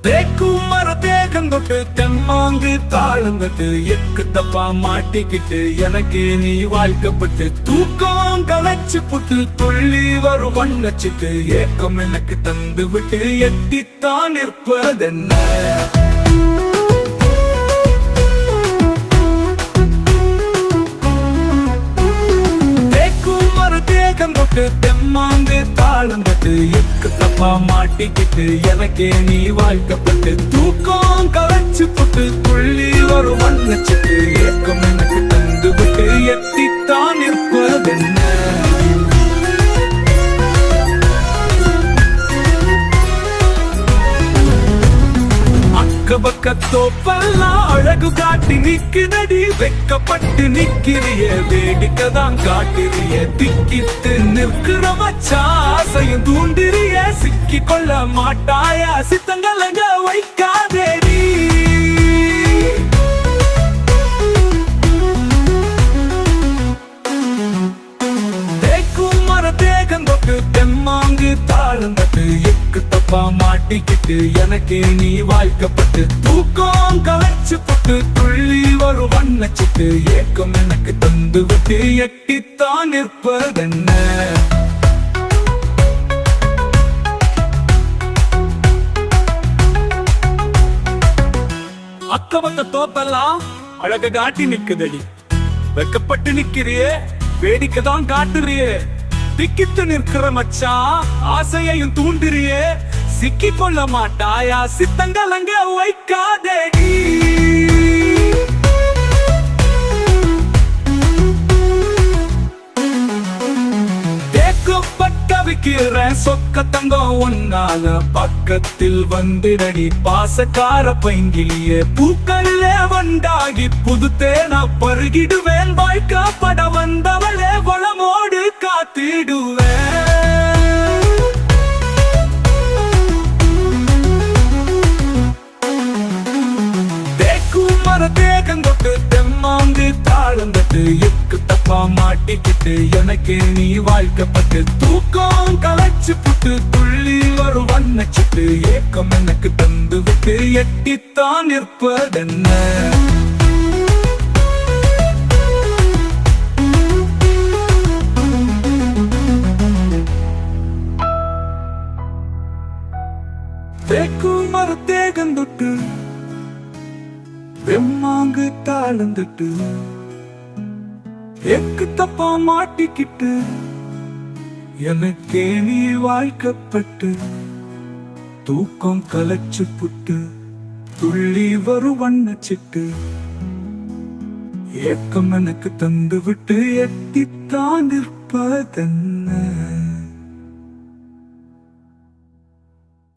தேக்கும் மர தேகந்தொட்டு தெம்மாங்கு தாளந்தட்டு எக்கு தப்பா மாட்டிக்கிட்டு எனக்கு நீ வாழ்க்கப்பட்டு தூக்கம் கலைச்சு புட்டு துள்ளி வரும் வண்ணச்சிட்டு ஏக்கம் எனக்கு தந்து விட்டு எட்டித்தான் இருப்பதென்ன. தெம்மாங்கு தாளந்தட்டு எக்கு தப்பா மாட்டிக்கிட்டு எனக்கே நீ வாழ்க்கப்பட்டு தூக்கம் கலைச்சு புட்டு துள்ளி வரும் வண்ணச்சிட்டு ஏக்கம் எனக்கு தந்து விட்டு எட்டித்தான் இருப்பதென்ன. பக்கத்தோப்பெல்லாம் அழகு காட்டி நிக்குதடி வெக்கப்பட்டு நிக்கிறிய வேடிக்கைதான் காட்டிறிய திக்கித்து நிற்கிற மச்சாசையும் தூண்டிறிய சிக்கி கொள்ள மாட்டாயா சித்தங்களங்க வைக்காதேடி. தேக்கும் மர தேகந்தொட்டு தெம்மாங்கு தாளந்தட்டு எக்கு தப்பா மாட்டிக்கிட்டு எனக்கு நீ வாழ்க்கப்பட்டு தூக்கம் கலைச்சு புட்டு துள்ளி வரும் வண்ணச்சிட்டு ஏக்கம் எனக்கு தந்து விட்டு எட்டித்தான் இருப்பதென்ன. அக்கபக்க தோப்பெல்லாம் அழக காட்டி நிக்குதடி வெக்கப்பட்டு நிக்கிறியே வேடிக்கைதான் காட்டுறியே திக்கித்து நிற்கிற மச்சான் ஆசையையும் தூண்டுறியே சிக்கி கொள்ள மாட்டாயா சித்தங்களங்க வைக்காதேடி. தேக்கப்பட்ட விக்கிற சொக்க தங்கம் ஒன்னால பக்கத்தில் வந்துடடி பாசக்கார பைங்கிலியே பூக்கல்ல வண்டாகி புது தேனா பருகிடுவேன் வாய்க்கப்பட வந்தவளே வளமோடு காத்திடுவேன். தேகந்தொட்டு தெம்மாங்கு தாளந்தட்டு எக்கு தப்பா மாட்டிக்கிட்டு எனக்கு நீ வாழ்க்கப்பட்டு தூக்கம் கலைச்சு புட்டு துள்ளி வரும் வண்ணச்சிட்டு ஏக்கம் எனக்கு தந்து விட்டு எட்டித்தான் இருப்பதென்ன. தேக்கும் மர தேகந்தொட்டு தெம்மாங்கு தாளந்தட்டு எக்கு தப்பா மாட்டிக்கிட்டு எனக்கே நீ வாழ்க்கப்பட்டு தூக்கம் கலைச்சு புட்டு துள்ளி வரும் வண்ணச்சிட்டு ஏக்கம் எனக்கு தந்து விட்டு எட்டித்தான் இருப்பதென்ன.